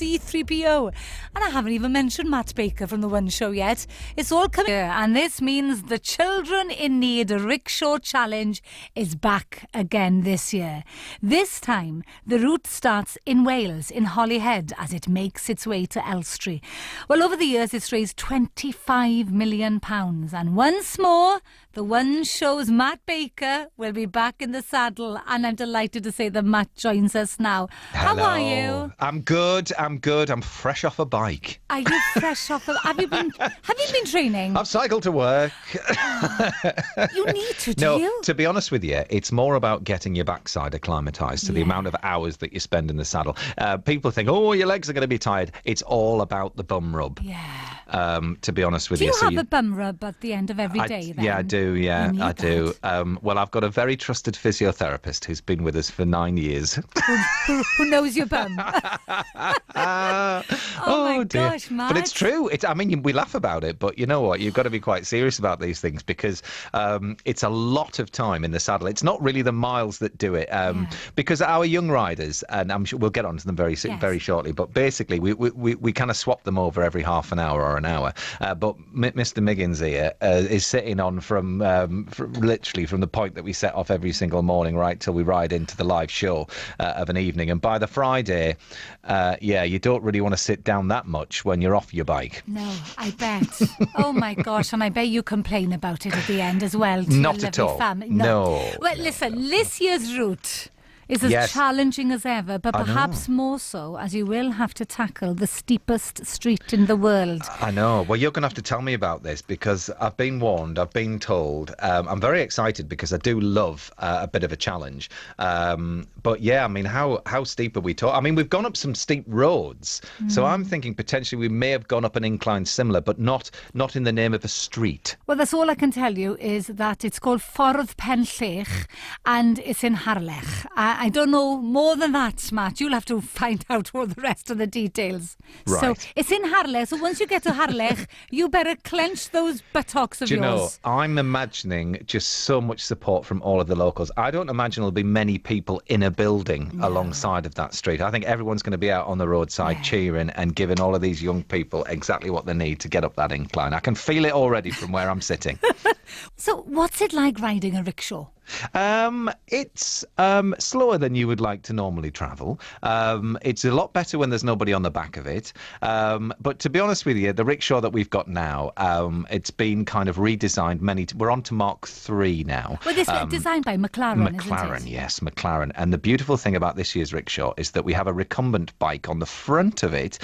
C3PO. And I haven't even mentioned Matt Baker from The One Show yet. It's all coming here, and this means the Children in Need Rickshaw Challenge is back again this year. This time, the route starts in Wales, in Holyhead, as it makes its way to Elstree. Well, over the years, it's raised £25 million. And once more, The One Show's Matt Baker will be back in the saddle, and I'm delighted to say that Matt joins us now. Hello. How are you? I'm good. I'm fresh off a bike. Are you fresh off of... Have you been training? I've cycled to work. You need to, do No, you? to be honest with you, it's more about getting your backside acclimatised to the amount of hours that you spend in the saddle. People think, oh, your legs are going to be tired. It's all about the bum rub. Yeah. To be honest with Do you. you have a bum rub at the end of every day then? Yeah, I do. Yeah, You I need do. Well, I've got a very trusted physiotherapist who's been with us for 9 years. Who knows your bum? Oh, dear. Gosh, Matt. But it's true. I mean, we laugh about it, but you know what? You've got to be quite serious about these things because it's a lot of time in the saddle. It's not really the miles that do it, because our young riders, and I'm sure we'll get onto them very shortly, but basically we kind of swap them over every half an hour or an hour. But Mr. Miggins here is sitting on from literally from the point that we set off every single morning right till we ride into the live show of an evening. And by the Friday, you don't really want to sit down that much when you're off your bike. No, I bet. Oh my gosh, and I bet you complain about it at the end as well. To Not your at lovely all. Family. No. Well, listen, this year's route is as challenging as ever, but perhaps more so as you will have to tackle the steepest street in the world. I know. Well, you're going to have to tell me about this because I've been warned, I've been told. I'm very excited because I do love a bit of a challenge. But yeah, I mean, how steep are we talking? I mean, we've gone up some steep roads. So I'm thinking potentially we may have gone up an incline similar, but not in the name of a street. Well, that's all I can tell you is that it's called Ffordd Penllech and it's in Harlech. I don't know more than that, Matt. You'll have to find out all the rest of the details. Right. So it's in Harlech. So once you get to Harlech, you better clench those buttocks of Do you know, yours. I'm imagining just so much support from all of the locals. I don't imagine there'll be many people in a building alongside of that street. I think everyone's going to be out on the roadside cheering and giving all of these young people exactly what they need to get up that incline. I can feel it already from where I'm sitting. So what's it like riding a rickshaw? It's slower than you would like to normally travel. It's a lot better when there's nobody on the back of it. But to be honest with you, the rickshaw that we've got now, it's been kind of redesigned. We're on to Mark 3 now. Well, this is designed by McLaren, McLaren, isn't it? yes, McLaren. And the beautiful thing about this year's rickshaw is that we have a recumbent bike on the front of it,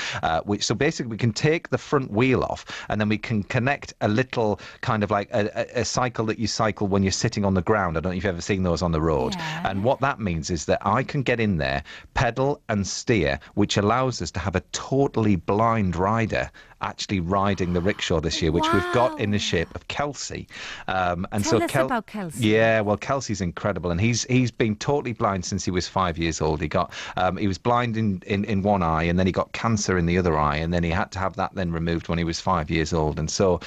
so basically we can take the front wheel off and then we can connect a little kind of like a cycle that you cycle when you're sitting on the ground. I don't know if you've ever seen those on the road. Yeah. And what that means is that I can get in there, pedal and steer, which allows us to have a totally blind rider actually riding the rickshaw this year, which we've got in the shape of Kelsey. Tell us about Kelsey. Yeah, well, Kelsey's incredible, and he's been totally blind since he was 5 years old. He was blind in one eye, and then he got cancer in the other eye, and then he had to have that then removed when he was 5 years old. And so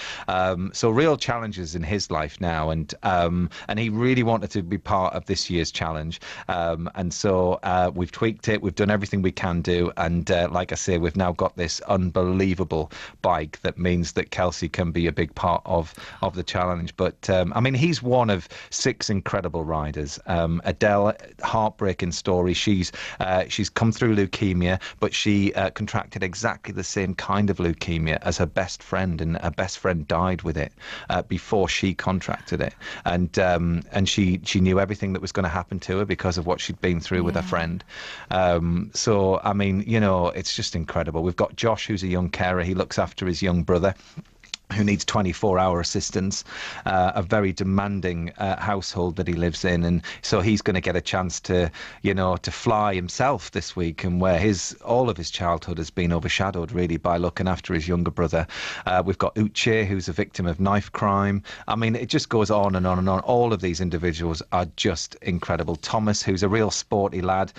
real challenges in his life now, and he really wanted to be part of this year's challenge. And so we've tweaked it, we've done everything we can do, and like I say, we've now got this unbelievable bike that means that Kelsey can be a big part of the challenge. But I mean, he's one of 6 incredible riders. Adele, heartbreaking story. She's come through leukemia, but she contracted exactly the same kind of leukemia as her best friend, and her best friend died with it before she contracted it. And she knew everything that was going to happen to her because of what she'd been through with her friend. So I mean, you know, it's just incredible. We've got Josh, who's a young carer. He looks after his young brother, who needs 24-hour assistance, a very demanding household that he lives in, and so he's going to get a chance to fly himself this week, and where all of his childhood has been overshadowed really by looking after his younger brother. We've got Uche, who's a victim of knife crime. I mean, it just goes on and on and on. All of these individuals are just incredible. Thomas, who's a real sporty lad,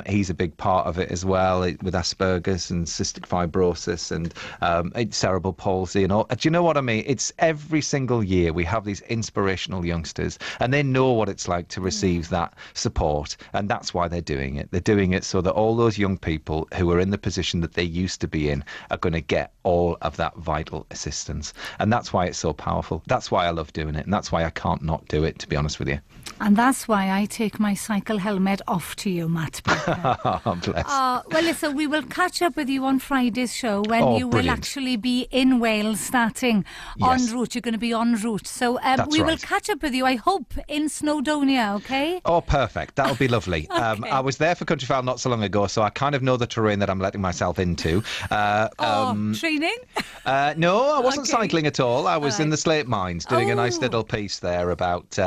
he's a big part of it as well, with Asperger's and cystic fibrosis and cerebral palsy and know, do you know what I mean? It's every single year we have these inspirational youngsters, and they know what it's like to receive that support, and that's why they're doing it. They're doing it so that all those young people who are in the position that they used to be in are going to get all of that vital assistance, and that's why it's so powerful. That's why I love doing it, and that's why I can't not do it, to be honest with you. And that's why I take my cycle helmet off to you, Matt Baker. Oh, bless. Well, listen, we will catch up with you on Friday's show when you will brilliant. actually be in Wales starting en route. You're going to be en route. So we will catch up with you, I hope, in Snowdonia, okay? Oh, perfect. That'll be lovely. I was there for Countryfile not so long ago, so I kind of know the terrain that I'm letting myself into. Training? No, I wasn't Okay. cycling at all. I was in the Slate Mines doing a nice little piece there about,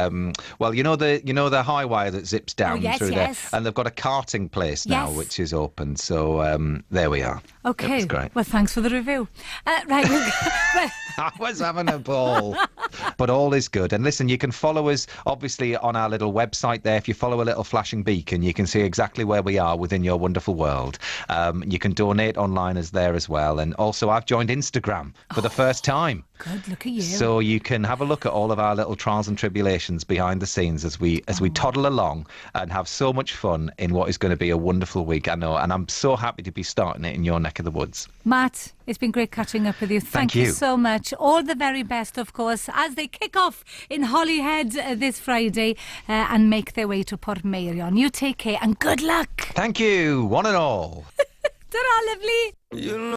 well, you know the high wire that zips down yes, through yes. there, and they've got a karting place now Yes. which is open. So there we are. Okay. It was great. Well, thanks for the review. Right. I was having a ball. But all is good. And listen, you can follow us, obviously, on our little website there. If you follow a little flashing beacon, you can see exactly where we are within your wonderful world. You can donate online as there as well. And also, I've joined Instagram for the first time. Good, look at you. So you can have a look at all of our little trials and tribulations behind the scenes as we toddle along and have so much fun in what is going to be a wonderful week, I know. And I'm so happy to be starting it in your neck of the woods. Matt, it's been great catching up with you. Thank you so much. All the very best, of course, as they kick off in Holyhead this Friday and make their way to Portmeirion. You take care and good luck. Thank you, one and all. Ta-ra, lovely.